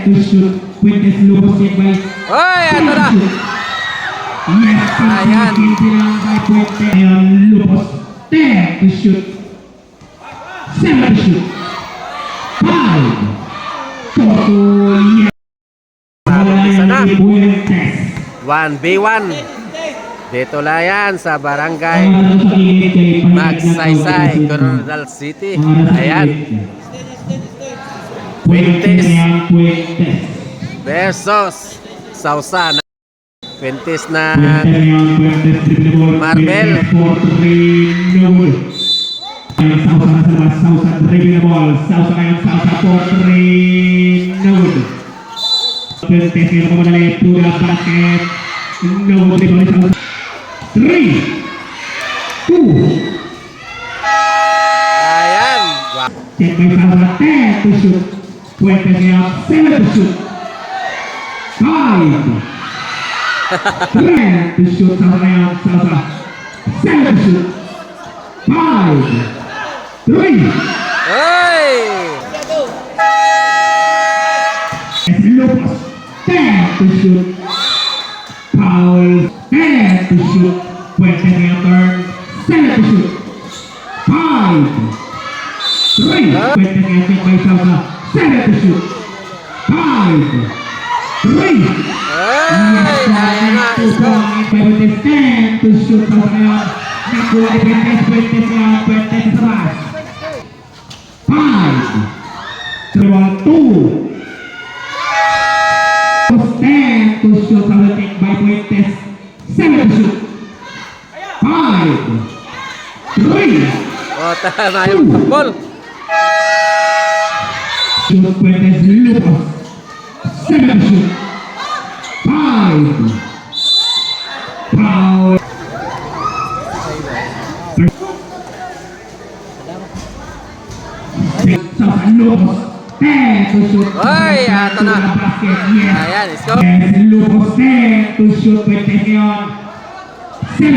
to shoot. Fuentes Lupos check by. Oy, ito na. Yes, Ayan. silang by Fuentes. Ayan, Lupos. 10 to shoot. 7 to shoot. 5. Toto, yes. Isa na. Fuentes. 1v1. Dito lang yan sa barangay Magsaysay, Coronadal City. Ayan. Fuentes versus Sausa. Fuentes na Marvel. Sausa dribble ball. Sausa ngayon, Sausa for 3. Node. Fuentes ngayon kumadali to the basket. Node dribble Sausa. 3, 2. Ayan. Check by Sausa 10 to shoot. Fuentes ngayon 7 to shoot. 5. 10 to shoot. Sausa ngayon, Sausa 7 to shoot. 5. 3. Oy! Lupos 10 to shoot. Foul 10 to shoot. Fuentes ngayon turn 7 to shoot. 5. 3. Fuentes ngayon check by Sausa 7 to shoot. 5. 3. Ay, ayan na. Score. Fuentes 10 to shoot. Sausa ngayon nakuha ni Fuentes. Fuentes ngayon. Fuentes sa bas. 5. 2. 10 to shoot. Sausa take by Fuentes. 7 to shoot. 5. 3. O, tama yung football. Shoot Fuentes Lupos. 7 to shoot. 5. Foul. Sausa Lupos. 10 to shoot. Ay, ato na. Basket. Yes. Ayan, score. Yes, Lupos 10 to shoot. Fuentes ngayon 7.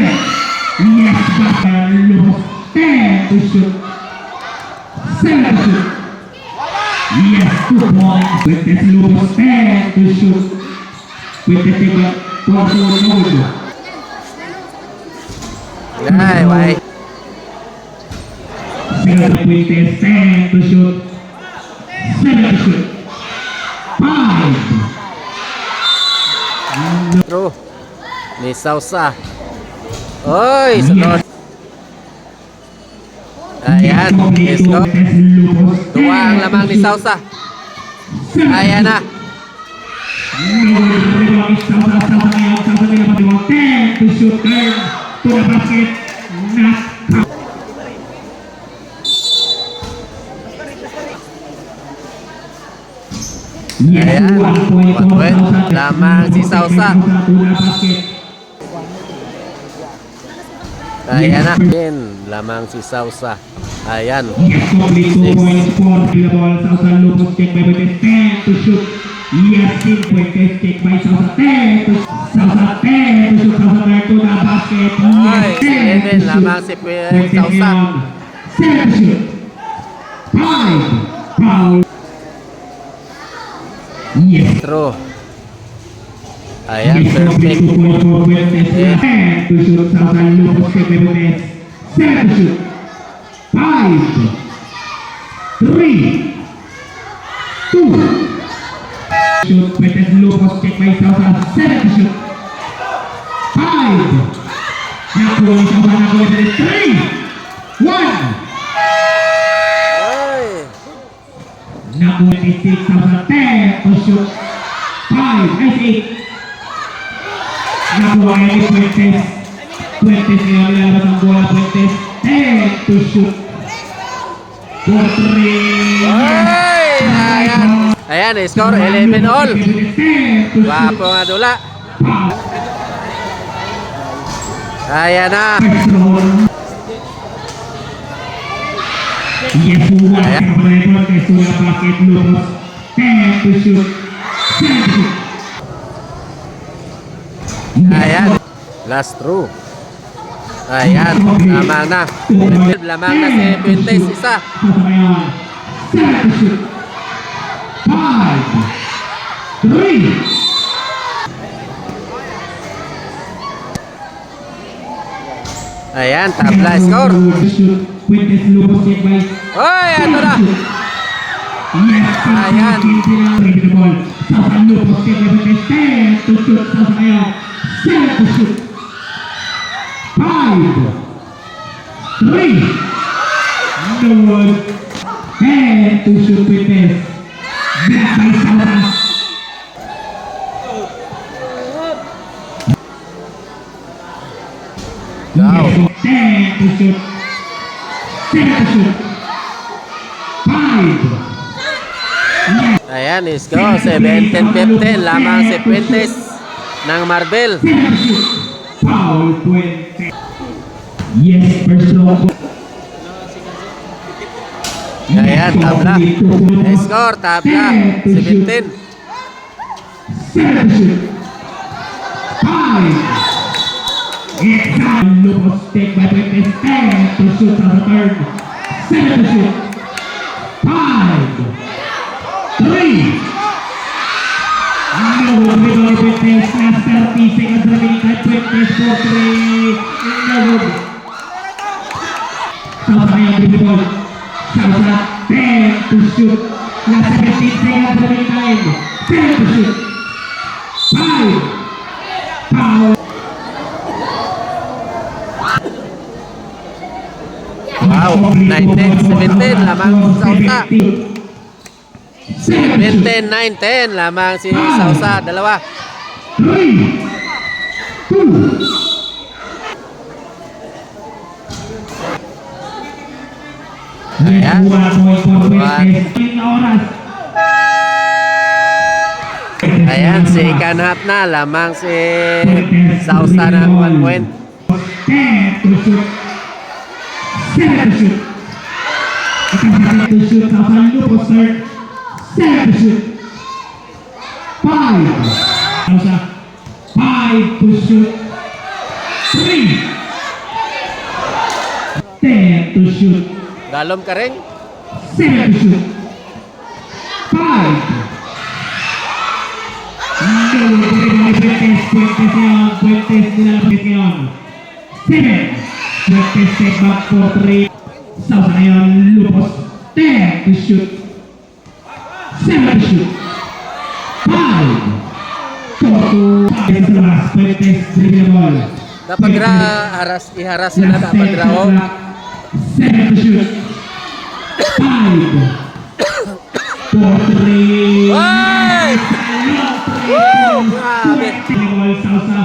Yes, basket. Lupos 10 to shoot. 7 to shoot. Yes, 2 points. Fuentes Lupos 10 to shoot. Fuentes tiba 4-0. Ay, why? Fuentes 10 to shoot. 7 to shoot. 5. True. Ni Sausa. Oy, sunod. Ayan, let's go. Tuwa ang lamang ni Sausa. Ayan na. 10 to shoot. Turn to the basket. Not out. Yes, Ayan, 1 point. 1 point. Lamang si Sausa. Ayan na. Ayan, lamang si Sausa. Ayan. Yes, complete 2 points for the ball. Sausa Lupos check by Fuentes 10 to shoot. Yes, 10 Fuentes check by Sausa 10 to shoot. Sausa 10 to shoot. Sausa turn to the basket. Ay, Yes, 10 to 11 shoot. lamang si Sausa. 7 to shoot. 5. Foul. Yes. True. Ayan, Yes, complete perfect. 2 points for Fuentes. 10 to shoot. Sausa Lupos check by Fuentes 7 to shoot. 5. 3. 2. Shoot. Fuentes Lupos check by Sausa 7 to shoot. 5. Nakuha ni Sausa. Nakuha ni 3. 1. Ay. Nakuha ni 6 Sausa 10 to shoot. 5. Ay 8. Nakuha ni Fuentes. Fuentes ngayon lalabas ang bola. Fuentes 10 to shoot. 4-3. Ay, ayan. Ayan, score 11 all. Wapo nga dula. Ayan na. Yes, buwan. Kapag-report kay Sula Basket Lupos. 10 to shoot. 7 to shoot. Ayan. Last through. Ayan. Lamang na. Lamang na si Fuentes. Isa. 7 to shoot. 5. 3. Ayan, tabla score. Fuentes Lupos take by Oy, ito na. Ayan. Sausan Lupos take by Fuentes 10 to shoot. Sausan ngayon 7 to shoot. 5 3 no one 10 to shoot Fuentes. Block by Sausan. Wow. 10 to shoot. 7 to shoot. 5. Ayan, score. 17-15. Lamang si Fuentes ng Marvel. Foul Fuentes. Yes, first long. Ayan, tabla. Score, tabla. 17. 7 to shoot. 5. It's a Lupos take by Fuentes 10 to shoot on the third. 7 to shoot. 5 3. No rebound Fuentes. Last 30 seconds remaining time. Fuentes for 3. No good. Sausa ngayon rebound. Sausa 10 to shoot. Last 17 seconds remaining time. 7 to shoot. 5. Foul. Wow, 19-17. Lamang Sausa. 17-9-10. Lamang si Sausa. Dalawa. 3 2. Ayan. 1 point for Fuentes. 10 oras. Ayan, second half na. Lamang si Sausa ng 1 point. 10 to shoot. 7 to shoot. Ikasabit to shoot. Sausa Lupos third. 7 to shoot. 5. Sausa 5 to shoot. 3. 10 to shoot. Dalom ka rin. 7 to shoot. 5. No, Fuentes. Fuentes ngayon. Fuentes nilalapit ngayon. 7. Fuentes take back for 3. Sausa ngayon. Lupos 10 to shoot. 7 to shoot. 5. 4 to 5 sa last. Fuentes dribble the ball. Dapat iharas yun na dapat oh. 7 to shoot. 5. 4 3. Ay! Woo! Grabe. Sausa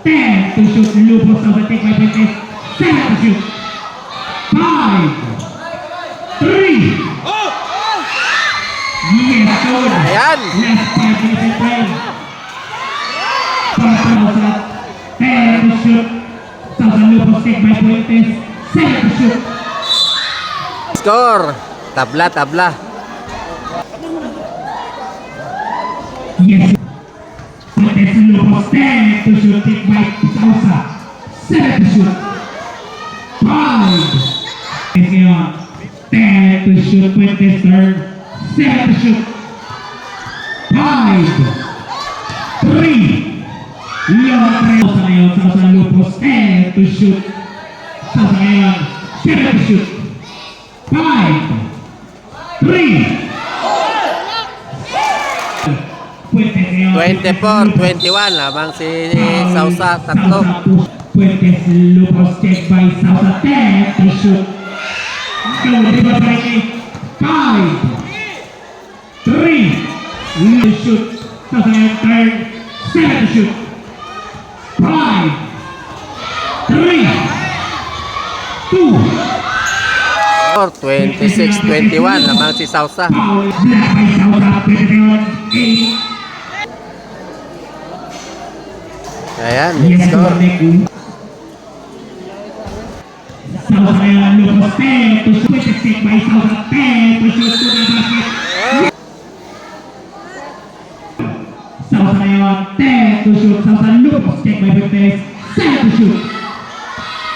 10 to shoot. Lupos Sausa take by Fuentes 7 to shoot. 5 3. Yes, good. Ayan. Last 5 minutes in time. Sausa 10 to shoot. Sausa Lupos take by Fuentes 7 to shoot. Score. Tabla, tabla. Yes. Fuentes Lupos 10 to shoot. Take by Sausa 7 to shoot. 5. Ngayon 10 to shoot. Fuentes third. 7 to shoot. 5 3. Sausa ngayon. Sausa Lupos 10 to shoot. Sausa ngayon 7 to shoot. 5 3. Fuentes ngayon 24-21. Lamang si Sausa. Tatlo. Fuentes Lupos check by Sausa 10 to shoot. No, rebound by 5 3. To shoot. Sausa ngayon third. 7 to shoot. 5 3 2. Score 26-21. Lamang si Sausa. Foul. Black by Sausa. Pwede ngayon 8. Ayan, Yes, score. Sausa ngayon, Lupos 10 to shoot. Check by Sausa 10 to shoot to the basket. Sausa ngayon, 10 to shoot. Sausa Lupos check by Fuentes 7 to shoot.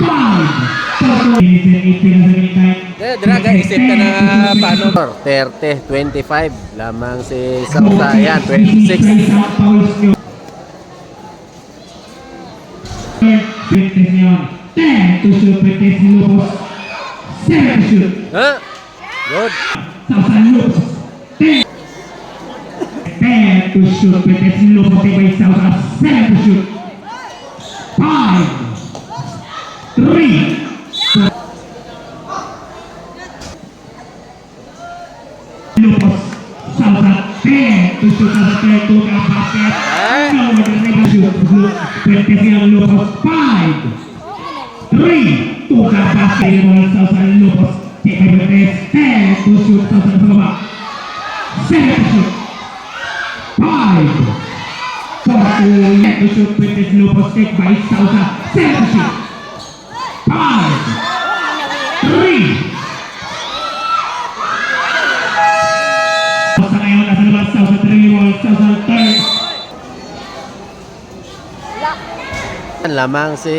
5 4 minutes and 8 seconds remaining time. Draga, isip ka na paano. 30-25 lamang si Sausa. Ayan, 26. Ten to shoot, Betes Lopos. 7 to shoot. Ha? Good. Sausa Lopos. 10 to shoot, Betes Lopos. By Sausa. 7 to shoot. 5, 3. Lopos. Sausa 10 to shoot. Sausa 10 to the basket. No one is able to shoot. Betes Lopos. 5, 3 to the basket. Sausa Lopos. Take by Betes. 10 to shoot. Sausa sa baba. 7 to shoot. 5, 4 to shoot. Betes Lopos. Take by Sausa. 7 to shoot. 5, 3. Sausa ngayon nasa labas. Sausa 3 ball. Sausa 3. Lamang si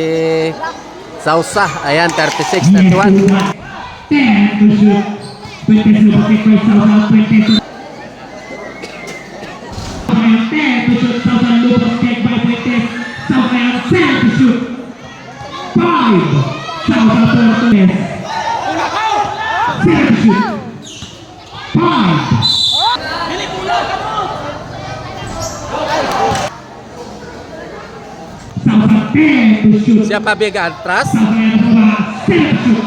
Sausa. Ayan, 36-31. 10 to shoot. Betes Lopos. Take by Sausa. 20 to 10 to shoot. Sausa Lopos. Take by Betes. Sausa ngayon 7 to shoot. 5. Sausa 4 to less. 7 to shoot. 5. Sausa 10 to shoot. Siapa biga atras? Sausa ngayon sa baba. 7 to shoot.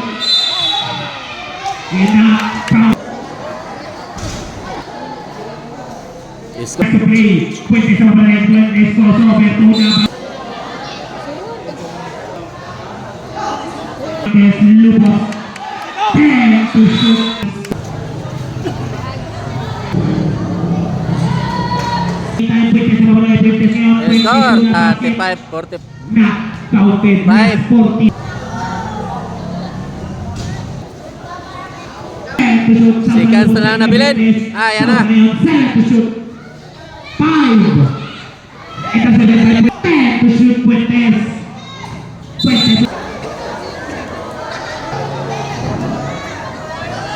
And now, count. Isko. To play. 20 sa baba. 20 score. Roberto Nava. Betes Lopos. 10 to shoot. Score, 35-40. Not counted. Five. 40. Seconds na lang nabilin. Ah, yan na. 7 to shoot. 5. Ito sa 10 to shoot. Betes. 20.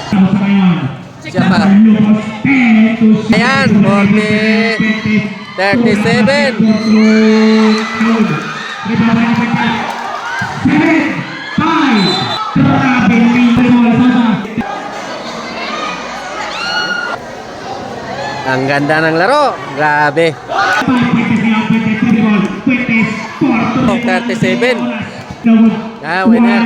Sausa ngayon. Siapa? Sausa Lopos. 10 to shoot. Ayan, 37. 7-5. Grabe ni Sausa. Ang ganda ng laro. Grabe. 37. Ah, winner.